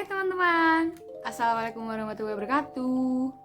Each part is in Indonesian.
Hai teman-teman, assalamualaikum warahmatullahi wabarakatuh.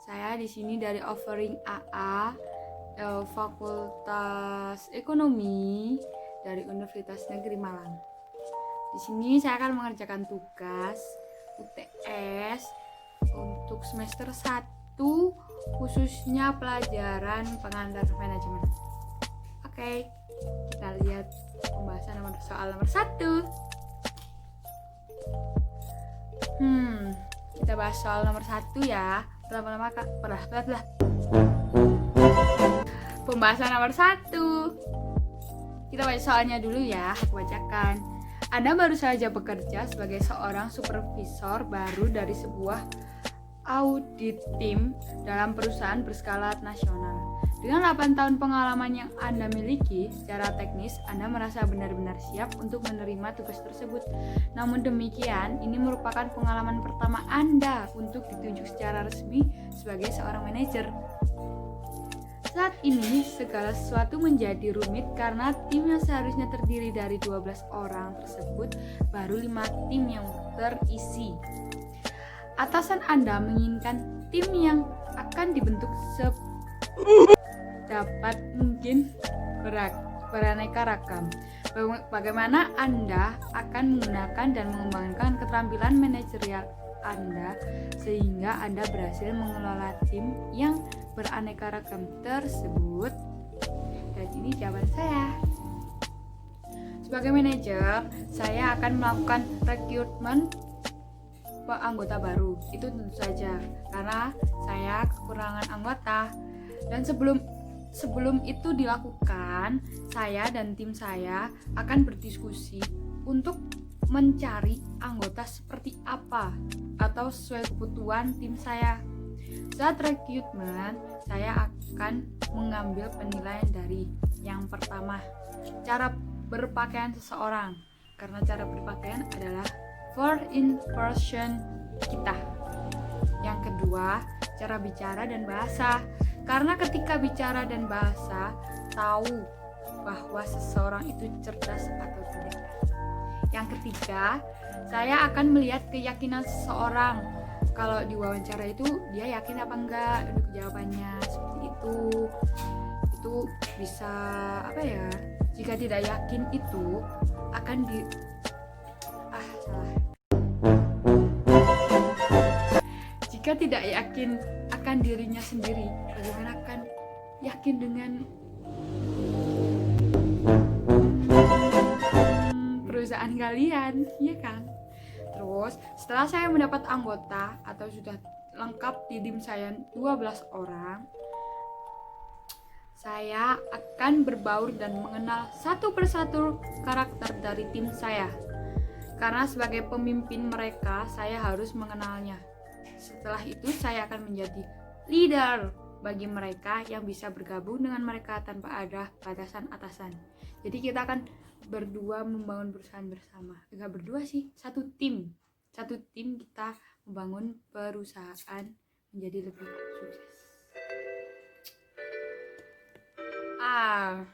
Saya di sini dari Offering AA, Fakultas Ekonomi dari Universitas Negeri Malang. Di sini saya akan mengerjakan tugas UTS untuk semester 1, khususnya pelajaran pengantar manajemen. Oke, kita lihat pembahasan soal nomor 1. Kita bahas soal nomor 1 ya. Pembahasan nomor 1. Kita baca soalnya dulu ya, aku bacakan. Anda baru saja bekerja sebagai seorang supervisor baru dari sebuah audit tim dalam perusahaan berskala nasional. Dengan 8 tahun pengalaman yang Anda miliki, secara teknis Anda merasa benar-benar siap untuk menerima tugas tersebut. Namun demikian, ini merupakan pengalaman pertama Anda untuk ditunjuk secara resmi sebagai seorang manajer. Saat ini, segala sesuatu menjadi rumit karena tim yang seharusnya terdiri dari 12 orang tersebut baru 5 tim yang terisi. Atasan Anda menginginkan tim yang akan dibentuk dapat mungkin beraneka ragam. Bagaimana Anda akan menggunakan dan mengembangkan keterampilan manajerial Anda sehingga Anda berhasil mengelola tim yang beraneka ragam tersebut? Dan ini jawaban saya. Sebagai manajer, saya akan melakukan rekrutmen anggota baru. Itu tentu saja karena saya kekurangan anggota. Dan sebelum itu dilakukan, saya dan tim saya akan berdiskusi untuk mencari anggota seperti apa atau sesuai kebutuhan tim saya. Saat rekrutmen, saya akan mengambil penilaian dari yang pertama, cara berpakaian seseorang, karena cara berpakaian adalah first impression kita. Yang kedua, cara bicara dan bahasa, karena ketika bicara dan bahasa tahu bahwa seseorang itu cerdas atau tidak. Yang ketiga, saya akan melihat keyakinan seseorang. Kalau diwawancara itu dia yakin apa enggak untuk jawabannya, seperti itu. Itu bisa jika tidak yakin itu akan jika tidak yakin akan dirinya sendiri, bagaimana akan yakin dengan perusahaan kalian, ya kan? Terus setelah saya mendapat anggota atau sudah lengkap di tim saya 12 orang, saya akan berbaur dan mengenal satu persatu karakter dari tim saya. Karena sebagai pemimpin mereka, saya harus mengenalnya. Setelah itu saya akan menjadi leader bagi mereka yang bisa bergabung dengan mereka tanpa ada batasan atasan. Jadi kita akan berdua membangun perusahaan bersama. Enggak berdua sih, satu tim kita membangun perusahaan menjadi lebih sukses.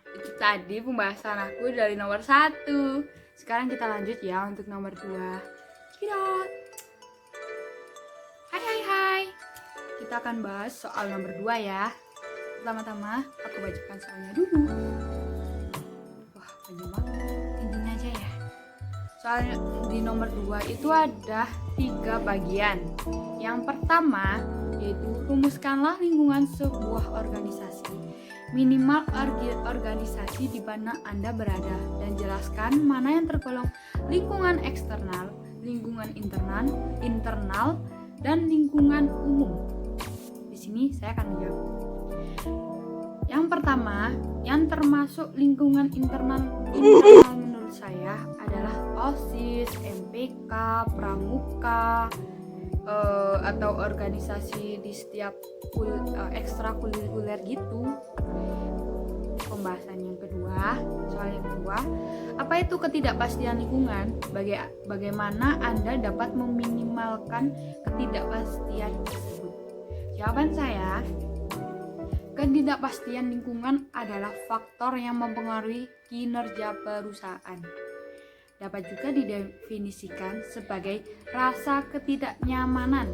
Itu tadi pembahasan aku dari nomor 1. Sekarang kita lanjut ya untuk nomor 2. Cekidot. Hai. Kita akan bahas soal nomor 2 ya. Pertama-tama aku bacakan soalnya dulu. Wah, panjang banget. Intinya aja ya. Soalnya di nomor 2 itu ada 3 bagian. Yang pertama yaitu rumuskanlah lingkungan sebuah organisasi. Minimal organisasi di mana Anda berada dan jelaskan mana yang tergolong lingkungan eksternal, lingkungan internal, dan lingkungan umum. Di sini saya akan menjawab. Yang pertama, yang termasuk lingkungan internal menurut saya adalah OSIS, MPK, Pramuka, atau organisasi di setiap ekstrakurikuler gitu. Pembahasan yang kedua, soal yang kedua, apa itu ketidakpastian lingkungan? Bagaimana Anda dapat meminimalkan ketidakpastian tersebut? Jawaban saya, ketidakpastian lingkungan adalah faktor yang mempengaruhi kinerja perusahaan. Dapat juga didefinisikan sebagai rasa ketidaknyamanan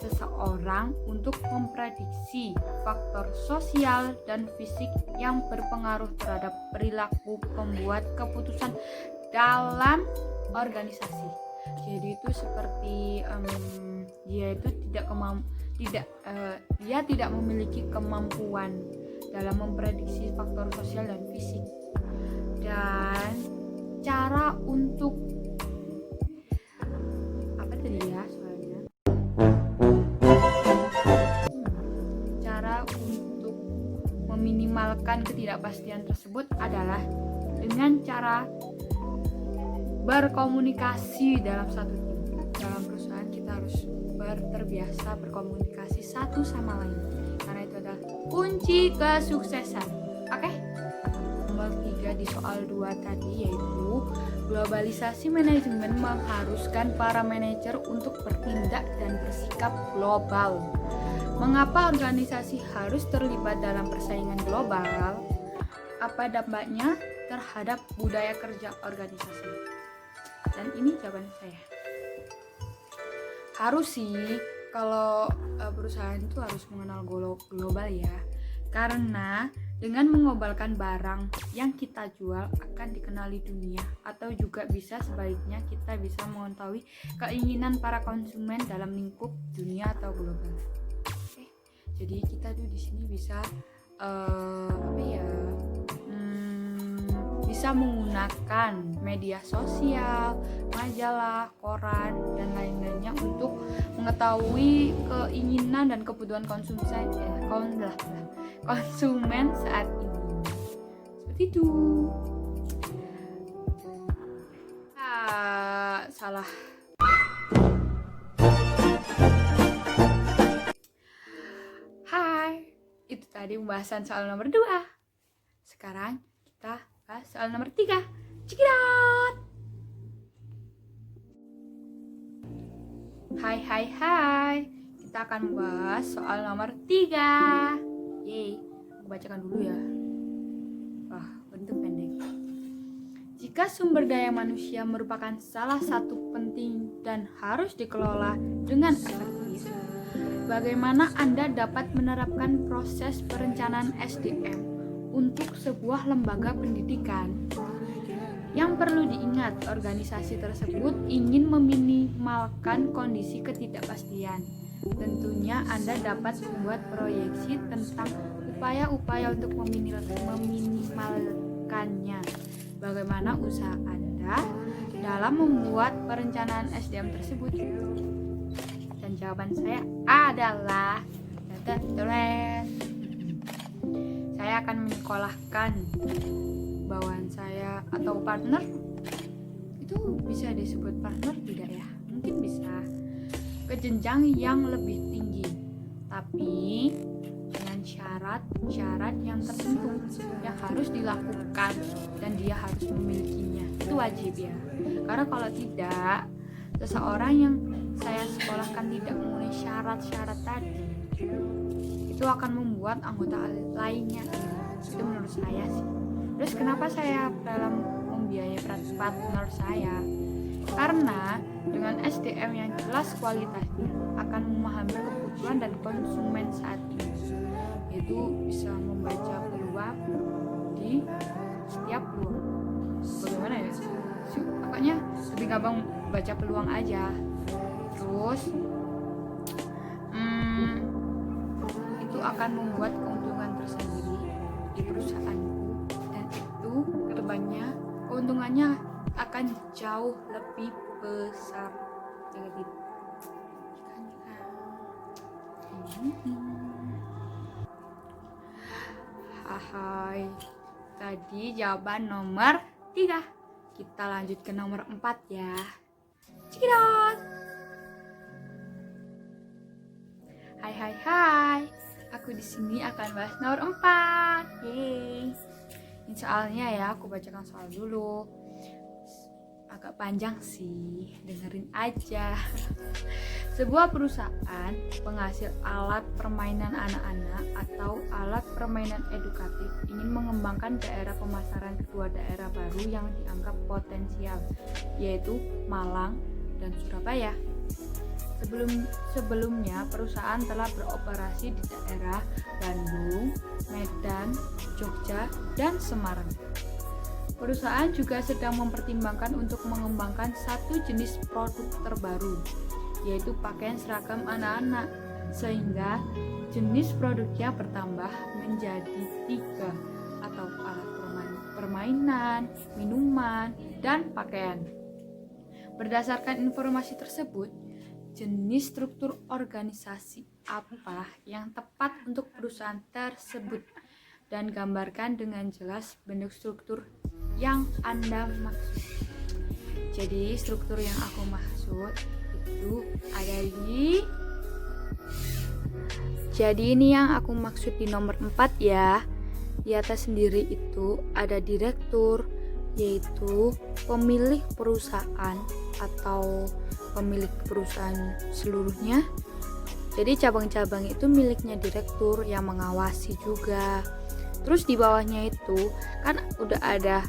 seseorang untuk memprediksi faktor sosial dan fisik yang berpengaruh terhadap perilaku pembuat keputusan dalam organisasi. Jadi itu seperti dia tidak memiliki kemampuan dalam memprediksi faktor sosial dan fisik. Dan cara untuk apa tadi ya soalnya? Cara untuk meminimalkan ketidakpastian tersebut adalah dengan cara berkomunikasi dalam satu tim. Dalam perusahaan kita harus terbiasa berkomunikasi satu sama lain, karena itu adalah kunci kesuksesan. Oke? Nomor 3 di soal 2 tadi, yaitu globalisasi manajemen mengharuskan para manajer untuk bertindak dan bersikap global. Mengapa organisasi harus terlibat dalam persaingan global? Apa dampaknya terhadap budaya kerja organisasi? Dan ini jawaban saya. Harus sih, kalau perusahaan itu harus mengenal global ya, karena dengan mengobalkan barang yang kita jual akan dikenali dunia, atau juga bisa sebaliknya kita bisa mengetahui keinginan para konsumen dalam lingkup dunia atau global. Oke, jadi kita tuh di sini bisa bisa menggunakan media sosial, majalah, koran, dan lain-lainnya untuk mengetahui keinginan dan kebutuhan konsumen saat ini. Seperti itu. Salah. Hai, itu tadi pembahasan soal nomor 2. Sekarang kita bahas soal nomor 3. Cikidot. Hai. Kita akan membahas soal nomor 3. Yeay, aku bacakan dulu ya. Wah, bentuk pendek. Jika sumber daya manusia merupakan salah satu penting dan harus dikelola dengan efektif, bagaimana Anda dapat menerapkan proses perencanaan SDM untuk sebuah lembaga pendidikan? Yang perlu diingat, organisasi tersebut ingin meminimalkan kondisi ketidakpastian. Tentunya Anda dapat membuat proyeksi tentang upaya-upaya untuk meminimalkannya. Bagaimana usaha Anda dalam membuat perencanaan SDM tersebut? Dan jawaban saya adalah saya akan menyekolahkan bawahan saya atau partner. Itu bisa disebut partner tidak ya? Mungkin bisa, ke jenjang yang lebih tinggi, tapi dengan syarat yang tertentu yang harus dilakukan dan dia harus memilikinya. Itu wajib ya, karena kalau tidak, seseorang yang saya sekolahkan tidak memenuhi syarat-syarat tadi, itu akan membuat anggota lainnya. Itu menurut saya sih. Terus kenapa saya dalam membiayai partner saya? Karena dengan SDM yang jelas kualitasnya akan memahami kebutuhan dan konsumen saat ini, yaitu bisa membaca peluang di setiap peluang. Bagaimana ya? Pokoknya lebih gampang baca peluang aja. Terus itu akan membuat keuntungan tersendiri di perusahaanku, dan itu keuntungannya akan jauh lebih besar. Hai, tadi jawaban nomor 3. Kita lanjut ke nomor 4 ya. Cikidot. Hai. Aku di sini akan bahas nomor 4. Yeay. Ini soalnya ya, aku bacakan soal dulu. Agak agak panjang sih, dengerin aja. Sebuah perusahaan penghasil alat permainan anak-anak atau alat permainan edukatif ingin mengembangkan daerah pemasaran kedua daerah baru yang dianggap potensial, yaitu Malang dan Surabaya. Sebelumnya perusahaan telah beroperasi di daerah Bandung, Medan, Jogja, dan Semarang. Perusahaan juga sedang mempertimbangkan untuk mengembangkan satu jenis produk terbaru, yaitu pakaian seragam anak-anak, sehingga jenis produknya bertambah menjadi 3, atau alat permainan, minuman, dan pakaian. Berdasarkan informasi tersebut, jenis struktur organisasi apa yang tepat untuk perusahaan tersebut, dan gambarkan dengan jelas bentuk struktur yang Anda maksud. Jadi struktur yang aku maksud itu ada jadi ini yang aku maksud di nomor 4 ya. Di atas sendiri itu ada direktur, yaitu pemilik perusahaan atau pemilik perusahaan seluruhnya. Jadi cabang-cabang itu miliknya direktur yang mengawasi juga. Terus di bawahnya itu kan udah ada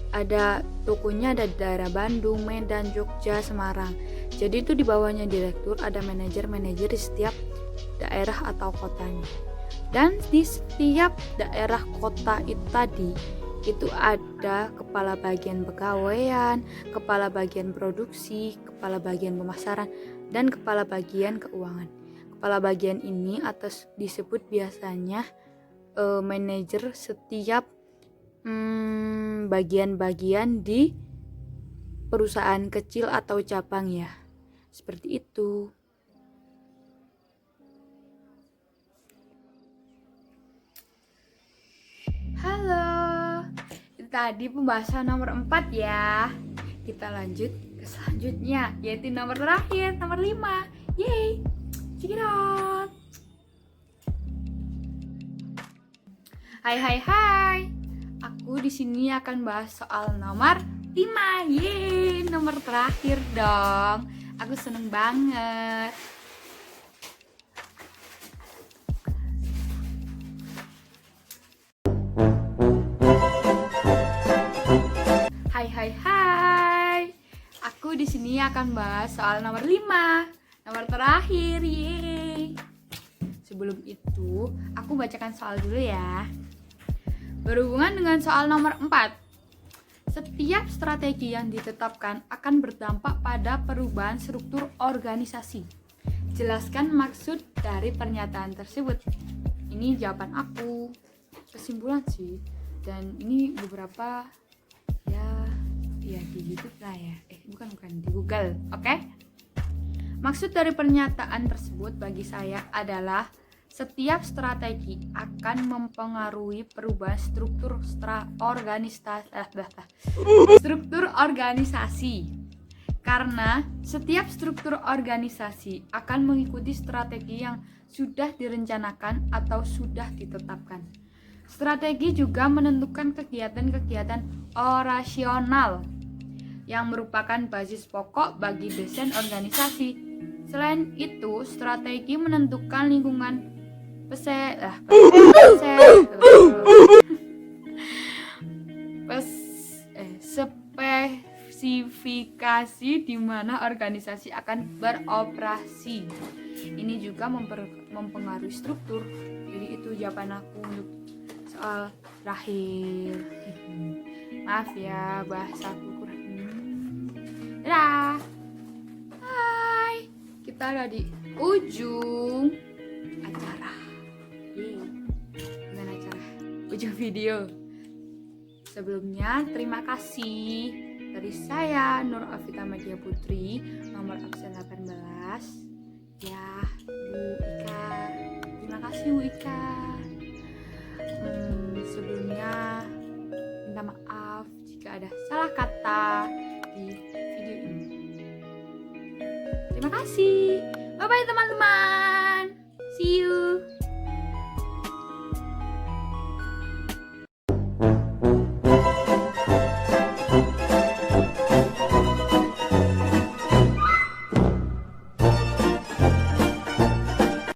ada tokonya, ada di daerah Bandung, Medan, Jogja, Semarang. Jadi itu di bawahnya direktur ada manajer-manajer di setiap daerah atau kotanya. Dan di setiap daerah kota itu tadi itu ada kepala bagian pegawaian, kepala bagian produksi, kepala bagian pemasaran, dan kepala bagian keuangan. Kepala bagian ini atas disebut biasanya manajer setiap bagian-bagian di perusahaan kecil atau cabang ya. Seperti itu. Halo. Itu tadi pembahasan nomor 4 ya. Kita lanjut ke selanjutnya, yaitu nomor terakhir, nomor 5. Yeay. Check it out. Hai. Aku di sini akan bahas soal nomor 5. Yeay, nomor terakhir dong. Aku seneng banget. Hai. Aku di sini akan bahas soal nomor 5. Nomor terakhir. Yeay. Sebelum itu, aku bacakan soal dulu ya. Berhubungan dengan soal nomor 4. Setiap strategi yang ditetapkan akan berdampak pada perubahan struktur organisasi. Jelaskan maksud dari pernyataan tersebut. Ini jawaban aku. Kesimpulan sih. Dan ini beberapa ya di YouTube lah ya. Bukan di Google, oke? Maksud dari pernyataan tersebut bagi saya adalah setiap strategi akan mempengaruhi perubahan struktur organisasi. Karena setiap struktur organisasi akan mengikuti strategi yang sudah direncanakan atau sudah ditetapkan. Strategi juga menentukan kegiatan-kegiatan orasional yang merupakan basis pokok bagi desain organisasi. Selain itu, strategi menentukan lingkungan spesifikasi di mana organisasi akan beroperasi. Ini juga mempengaruhi struktur. Jadi itu jawaban aku untuk soal terakhir. Maaf ya bahasaku kurang. Dadah. Hai. Kita ada di ujung acara. Dengan acara ujung video. Sebelumnya terima kasih dari saya Nur Afita Media Putri, nomor absen 18. Ya, Bu Ika. Terima kasih Bu Ika. Sebelumnya minta maaf jika ada salah kata di video ini. Terima kasih. Bye bye teman-teman. See you.